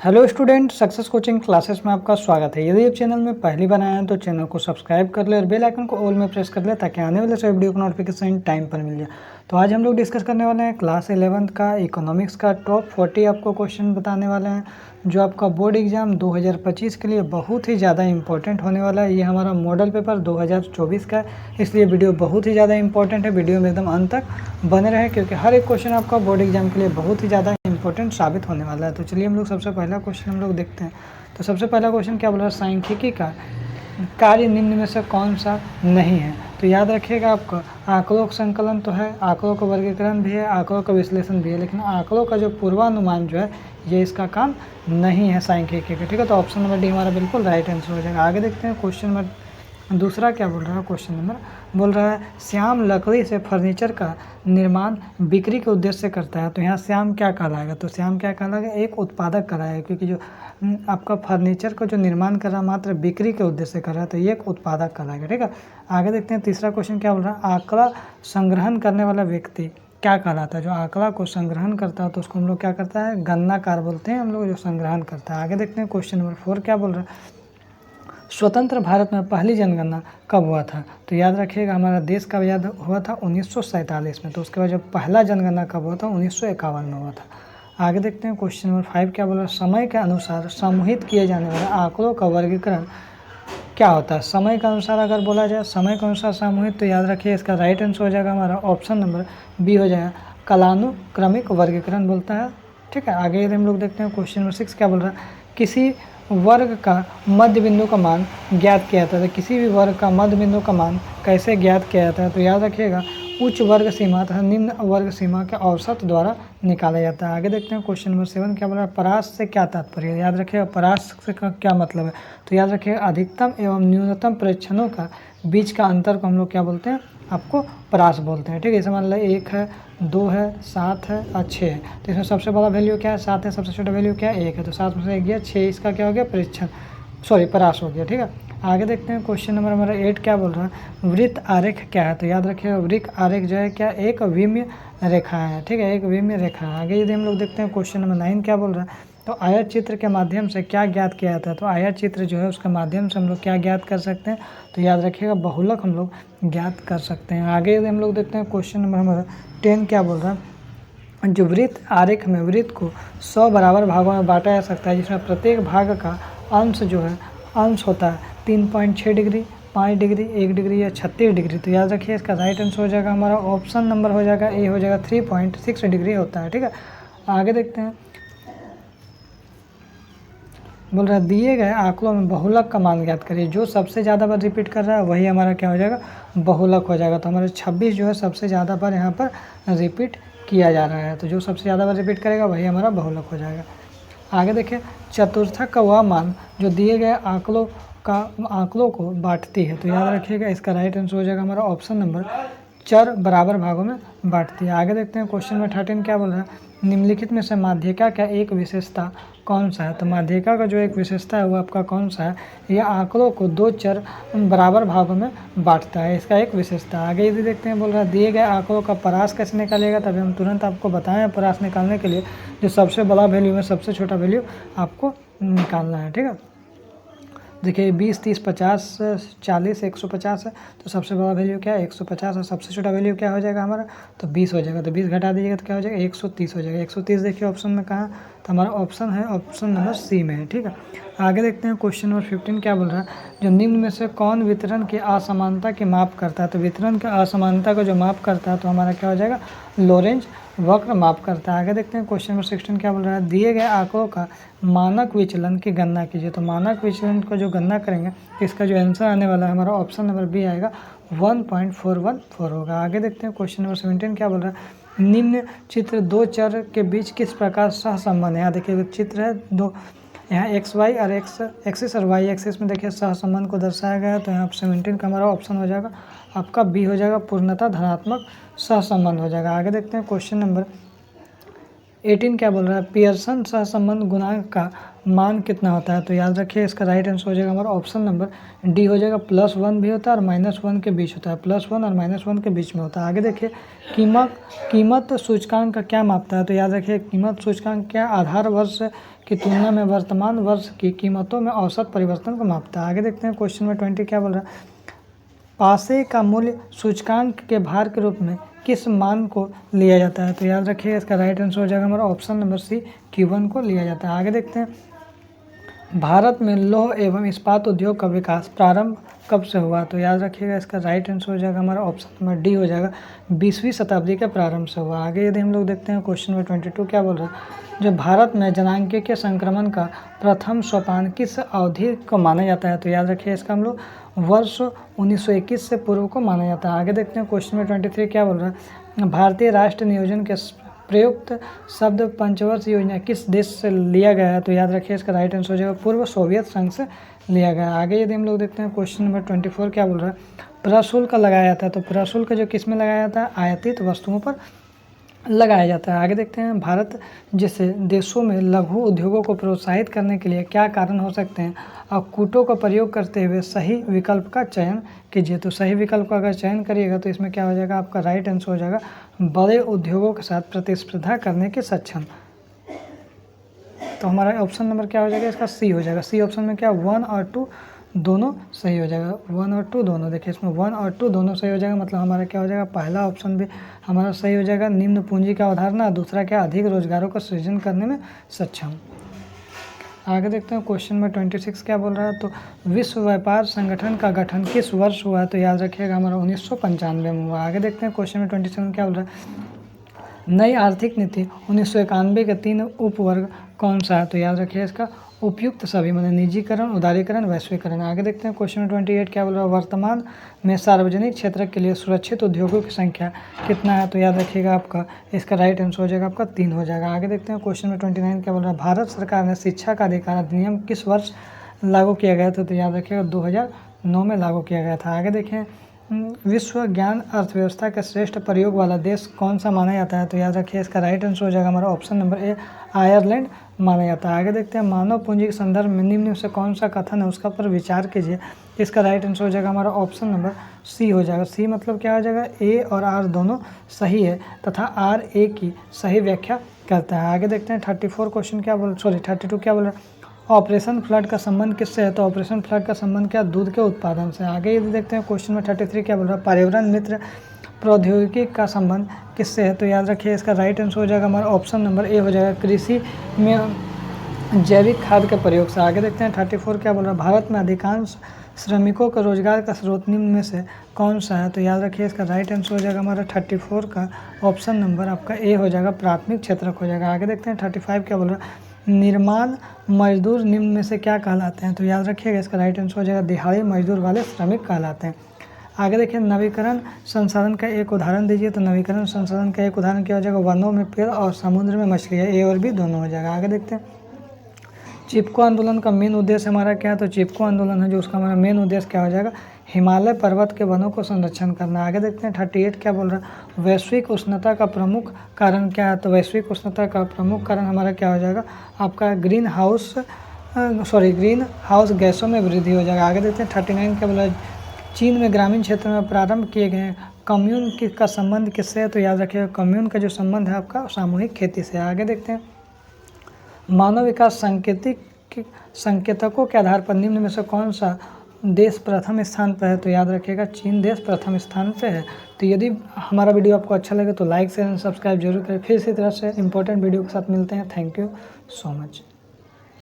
Hello student, success coaching classes में आपका स्वागत है। यदि आप चैनल में पहली बार आए हैं तो चैनल को सब्सक्राइब कर ले और बेल आइकन को ऑल में प्रेस कर ले ताकि आने वाले सभी वीडियो का नोटिफिकेशन टाइम पर मिल जाए। तो आज हम लोग डिस्कस करने वाले हैं क्लास 11th का इकोनॉमिक्स का टॉप 40 आपको क्वेश्चन बताने वाले हैं, जो आपका बोर्ड एग्जाम 2025 के लिए बहुत ही ज़्यादा इंपॉर्टेंट होने वाला है। ये हमारा मॉडल पेपर 2024 का है, इसलिए वीडियो बहुत ही ज़्यादा इंपॉर्टेंट है। वीडियो में एकदम अंत तक बने रहे क्योंकि हर एक क्वेश्चन आपका बोर्ड एग्जाम के लिए बहुत ही ज़्यादा इंपॉर्टेंट साबित होने वाला है। तो चलिए हम लोग सबसे पहला क्वेश्चन हम लोग देखते हैं। तो सबसे पहला क्वेश्चन क्या बोल रहा है, सांख्यिकी का कार्य निम्न में से कौन सा नहीं है। तो याद रखिएगा, आपका आंकड़ों का संकलन तो है, आंकड़ों का वर्गीकरण भी है, आंकड़ों का विश्लेषण भी है, लेकिन आंकड़ों का जो पूर्वानुमान जो है ये इसका काम नहीं है सांख्यिकी का। ठीक है, तो ऑप्शन नंबर डी हमारा बिल्कुल राइट आंसर हो जाएगा। आगे देखते हैं क्वेश्चन नंबर दूसरा क्या बोल रहा है। क्वेश्चन नंबर बोल रहा है श्याम लकड़ी से फर्नीचर का निर्माण बिक्री के उद्देश्य से करता है। तो यहाँ श्याम क्या कहलाएगा, तो श्याम क्या कहलाएगा, एक उत्पादक कहलाएगा, क्योंकि जो आपका फर्नीचर को जो निर्माण कर रहा है मात्र बिक्री के उद्देश्य से कर रहा है, तो ये एक उत्पादक कहलाएगा। ठीक है, आगे देखते हैं तीसरा क्वेश्चन क्या बोल रहा है, आंकड़ा संग्रहण करने वाला व्यक्ति क्या कहलाता है। जो आंकड़ा को संग्रहण करता है तो उसको हम लोग क्या करता है, गणनाकार बोलते हैं हम लोग, जो संग्रहण करता है। आगे देखते हैं क्वेश्चन नंबर 4 क्या बोल रहा है, स्वतंत्र भारत में पहली जनगणना कब हुआ था। तो याद रखिएगा, हमारा देश कब याद हुआ था, 1947 में। तो उसके बाद जब पहला जनगणना कब हुआ था, 1951 में हुआ था। आगे देखते हैं क्वेश्चन नंबर 5 क्या बोल रहा है, समय के अनुसार समूहित किए जाने वाले आंकड़ों का वर्गीकरण क्या होता है। समय के अनुसार अगर बोला जाए, समय के अनुसार समूहित, तो याद रखिए इसका राइट आंसर हो जाएगा हमारा ऑप्शन नंबर बी हो जाएगा, कालानुक्रमिक वर्गीकरण बोलता है। ठीक है, आगे यदि हम लोग देखते हैं क्वेश्चन नंबर 6 क्या बोल रहा है, किसी वर्ग का मध्य बिंदु का मान ज्ञात किया जाता है। किसी भी वर्ग का मध्य बिंदु का मान कैसे ज्ञात किया जाता है, तो याद रखिएगा उच्च वर्ग सीमा तथा निम्न वर्ग सीमा के औसत द्वारा निकाला जाता है। आगे देखते हैं क्वेश्चन नंबर 7 क्या बोला, परास से क्या तात्पर्य है। याद रखिएगा परास से का क्या मतलब है, तो याद रखिएगा अधिकतम एवं न्यूनतम प्रेक्षणों का बीच का अंतर को हम लोग क्या बोलते हैं, आपको परास बोलते हैं। ठीक है, इसे मान लो 1 है, 2 है, 7 है और 6 है। तो इसमें सबसे बड़ा वैल्यू क्या है, 7 है, सबसे छोटा वैल्यू क्या है, 1 है। तो 7 में से 1 गया, 6 इसका क्या हो गया, परीक्षण परास हो गया। ठीक है, आगे देखते हैं क्वेश्चन नंबर हमारा 8 क्या बोल रहा है, वृत्त आरेख क्या है। तो याद रखिएगा वृत्त आरेख जो है क्या, एक विम्य रेखा है। ठीक है, एक विम्य रेखा है। आगे यदि हम लोग देखते हैं क्वेश्चन नंबर 9 क्या बोल रहा है, तो आयत चित्र के माध्यम से क्या ज्ञात किया जाता है। तो आयत चित्र जो है उसके माध्यम से हम लोग क्या ज्ञात कर सकते हैं, तो याद रखिएगा बहुलक हम लोग ज्ञात कर सकते हैं। आगे यदि हम लोग देखते हैं क्वेश्चन नंबर हमारा 10 क्या बोल रहा है, जो वृत्त आरेख में वृत्त को 100 बराबर भागों में बांटा जा सकता है, जिसमें प्रत्येक भाग का अंश जो है अंश होता है 3.6 डिग्री, 5 डिग्री, 1 डिग्री या 36 डिग्री। तो याद रखिए इसका राइट आंसर हो जाएगा हमारा ऑप्शन नंबर हो जाएगा ए हो जाएगा 3.6 डिग्री होता है। ठीक है, आगे देखते हैं बोल रहा है दिए गए आंकड़ों में बहुलक का मान ज्ञात करिए। जो सबसे ज़्यादा बार रिपीट कर रहा है वही हमारा क्या हो जाएगा, बहुलक हो जाएगा। तो हमारे 26 जो है सबसे ज़्यादा बार यहाँ पर रिपीट किया जा रहा है, तो जो सबसे ज़्यादा बार रिपीट करेगा वही हमारा बहुलक हो जाएगा। आगे देखिए चतुर्थक का वह मान जो दिए गए आंकड़ों को बांटती है। तो याद रखिएगा इसका राइट आंसर हो जाएगा हमारा ऑप्शन नंबर 4 बराबर भागों में बांटती है। आगे देखते हैं क्वेश्चन नंबर 13 क्या बोल रहा है, निम्नलिखित में से माध्यिका का एक विशेषता कौन सा है। तो माध्यिका का जो एक विशेषता है वो आपका कौन सा है, यह आंकड़ों को 2 चर बराबर भागों में बांटता है, इसका एक विशेषता। आगे यदि देखते हैं बोल रहा है दिए गए आंकड़ों का परास कैसे निकालेगा, तभी हम तुरंत आपको बताएं परास निकालने के लिए जो सबसे बड़ा वैल्यू में सबसे छोटा वैल्यू आपको निकालना है। ठीक है, देखिए 20, 30, 50, 40, 150 है, तो सबसे बड़ा वैल्यू क्या है 150 और सबसे छोटा वैल्यू क्या हो जाएगा हमारा, तो 20 हो जाएगा। तो 20 घटा दीजिएगा तो क्या हो जाएगा 130 हो जाएगा। 130 देखिए ऑप्शन में कहाँ, तो हमारा ऑप्शन है ऑप्शन नंबर सी में है। ठीक है, आगे देखते हैं क्वेश्चन नंबर 15 क्या बोल रहा है, जो निम्न में से कौन वितरण की असमानता की माप करता है। तो वितरण की असमानता को जो माप करता है तो हमारा क्या हो जाएगा, लोरेंज वक्र माप करता है। आगे देखते हैं क्वेश्चन नंबर 16 क्या बोल रहा है, दिए गए आंकड़ों का मानक विचलन की गणना कीजिए। तो मानक विचलन को जो गणना करेंगे इसका जो आंसर आने वाला है हमारा ऑप्शन नंबर बी आएगा 1.414 होगा। आगे देखते हैं क्वेश्चन नंबर 17 क्या बोल रहा है, निम्न चित्र 2 चर के बीच किस प्रकार सहसंबंध है। यहाँ देखिए चित्र है दो, यहाँ एक्स वाई और एक्स एक्सिस और वाई एक्सिस में देखिए सहसंबंध को दर्शाया गया है। तो यहाँ 17 का हमारा ऑप्शन हो जाएगा आपका बी हो जाएगा, पूर्णतः धनात्मक सहसंबंध हो जाएगा। आगे देखते हैं क्वेश्चन नंबर 18 क्या बोल रहा है, पियर्सन सहसंबंध गुणांक का मान कितना होता है, तो याद रखिए इसका राइट आंसर हो जाएगा हमारा ऑप्शन नंबर डी हो जाएगा। +1 भी होता है और -1 के बीच होता है, +1 और -1 के बीच में होता है। आगे देखिए कीमत सूचकांक का क्या मापता है, तो याद रखिए कीमत सूचकांक क्या आधार वर्ष की तुलना में वर्तमान वर्ष की कीमतों में औसत परिवर्तन को मापता है। आगे देखते हैं क्वेश्चन नंबर 20 क्या बोल रहा है। पासे का मूल्य सूचकांक के भार के रूप में किस मान को लिया जाता है, तो याद रखिए इसका राइट आंसर हो जाएगा हमारा ऑप्शन नंबर सी Q1 को लिया जाता है। आगे देखते हैं भारत में लौह एवं इस्पात उद्योग का विकास प्रारंभ कब से हुआ, तो याद रखिएगा इसका राइट आंसर हो जाएगा हमारा ऑप्शन नंबर डी हो जाएगा 20वीं शताब्दी के प्रारंभ से हुआ। आगे यदि हम लोग देखते हैं क्वेश्चन नंबर 22 क्या बोल रहा है। जो भारत में जनांगीय संक्रमण का प्रथम सोपान किस अवधि को माना जाता है, तो याद रखिए इसका हम लोग वर्ष 1921 से पूर्व को माना जाता है। आगे देखते हैं क्वेश्चन नंबर 23 क्या बोल रहा है। भारतीय राष्ट्र नियोजन के प्रयुक्त शब्द पंचवर्ष योजना किस देश से लिया गया है, तो याद रखिए इसका राइट आंसर हो जाएगा पूर्व सोवियत संघ से लिया गया। आगे यदि हम लोग देखते हैं क्वेश्चन नंबर 24 क्या बोल रहा है। प्रशुल्क लगाया जाता है, तो प्रशुल्क जो किस में लगाया जाता है, आयातित वस्तुओं पर लगाया जाता है। आगे देखते हैं भारत जैसे देशों में लघु उद्योगों को प्रोत्साहित करने के लिए क्या कारण हो सकते हैं, और कूटों का प्रयोग करते हुए सही विकल्प का चयन कीजिए। तो सही विकल्प का अगर चयन करिएगा तो इसमें क्या हो जाएगा, आपका राइट आंसर हो जाएगा बड़े उद्योगों के साथ प्रतिस्पर्धा करने के सक्षम। तो हमारा ऑप्शन नंबर क्या हो जाएगा, इसका सी हो जाएगा। सी ऑप्शन में क्या 1 और 2 दोनों सही हो जाएगा। 1 और 2 दोनों, देखिए इसमें 1 और 2 दोनों सही हो जाएगा, मतलब हमारा क्या हो जाएगा, पहला ऑप्शन भी हमारा सही हो जाएगा निम्न पूंजी का अवधारणा, दूसरा क्या अधिक रोजगारों का सृजन करने में सक्षम। आगे देखते हैं क्वेश्चन में 26 क्या बोल रहा है। तो विश्व व्यापार संगठन का गठन किस वर्ष हुआ है, तो याद रखिएगा हमारा 1995 में हुआ। आगे देखते हैं क्वेश्चन में 27 क्या बोल रहा है। नई आर्थिक नीति 1991 के 3 उपवर्ग कौन सा है, तो याद रखिए इसका उपयुक्त सभी, मतलब निजीकरण, उदारीकरण, वैश्वीकरण। आगे देखते हैं क्वेश्चन में 28 क्या बोल रहा है। वर्तमान में सार्वजनिक क्षेत्र के लिए सुरक्षित उद्योगों की संख्या कितना है, तो याद रखिएगा आपका इसका राइट आंसर हो जाएगा आपका 3 हो जाएगा। आगे देखते हैं क्वेश्चन में 29 क्या बोल रहा है। भारत सरकार ने शिक्षा का अधिकार अधिनियम किस वर्ष लागू किया गया था, तो याद रखिएगा 2009 में लागू किया गया था। आगे देखें विश्व ज्ञान अर्थव्यवस्था का श्रेष्ठ प्रयोग वाला देश कौन सा माना जाता है, तो याद रखिए इसका राइट आंसर हो जाएगा हमारा ऑप्शन नंबर ए आयरलैंड माना जाता है। आगे देखते हैं मानव पूंजी के संदर्भ में निम्न से कौन सा कथन है उसका पर विचार कीजिए। इसका राइट आंसर हो जाएगा हमारा ऑप्शन नंबर सी हो जाएगा। सी मतलब क्या हो जाएगा, ए और आर दोनों सही है तथा आर ए की सही व्याख्या करता है। आगे देखते हैं 32 क्वेश्चन क्या बोल 32 क्या बोल रहा है। ऑपरेशन फ्लड का संबंध किससे है, तो ऑपरेशन फ्लड का संबंध क्या दूध के उत्पादन से। आगे यदि देखते हैं क्वेश्चन में 33 क्या बोल रहा है। पर्यावरण मित्र प्रौद्योगिकी का संबंध किससे है, तो याद रखिए इसका राइट आंसर हो जाएगा हमारा ऑप्शन नंबर ए हो जाएगा कृषि में जैविक खाद के प्रयोग से। आगे देखते हैं 34 क्या बोल रहा है। भारत में अधिकांश श्रमिकों का रोजगार का स्रोत निम्न में से कौन सा है, तो याद रखिए इसका राइट आंसर हो जाएगा हमारा 34 का ऑप्शन नंबर आपका ए हो जाएगा प्राथमिक क्षेत्र हो जाएगा। आगे देखते हैं 35 क्या बोल रहा है। निर्माण मजदूर निम्न में से क्या कहलाते हैं, तो याद रखिएगा इसका राइट आंसर हो जाएगा दिहाड़ी मजदूर वाले श्रमिक कहलाते हैं। आगे देखिए नवीकरण संसाधन का एक उदाहरण दीजिए, तो नवीकरण संसाधन का एक उदाहरण क्या हो जाएगा, वनों में पेड़ और समुद्र में मछलियाँ, ए और बी दोनों हो जाएगा। आगे देखते हैं चिपको आंदोलन का मेन उद्देश्य हमारा क्या है, तो चिपको आंदोलन है जो उसका हमारा मेन उद्देश्य क्या हो जाएगा, हिमालय पर्वत के वनों को संरक्षण करना। आगे देखते हैं 38 क्या बोल रहा है। वैश्विक उष्णता का प्रमुख कारण क्या है, तो वैश्विक उष्णता का प्रमुख कारण हमारा क्या हो जाएगा आपका ग्रीन हाउस गैसों में वृद्धि हो जाएगा। आगे देखते हैं 39 क्या बोला। चीन में ग्रामीण क्षेत्र में प्रारंभ किए गए कम्यून का संबंध किससे है, तो याद रखिएगा कम्यून का जो संबंध है आपका सामूहिक खेती से। आगे देखते हैं मानव विकास संकेतकों के आधार पर निम्न में से कौन सा देश प्रथम स्थान पर है, तो याद रखिएगा चीन देश प्रथम स्थान पे है। तो यदि हमारा वीडियो आपको अच्छा लगे तो लाइक शेयर एंड सब्सक्राइब जरूर करें। फिर इसी तरह से इंपॉर्टेंट वीडियो के साथ मिलते हैं। Thank you so much.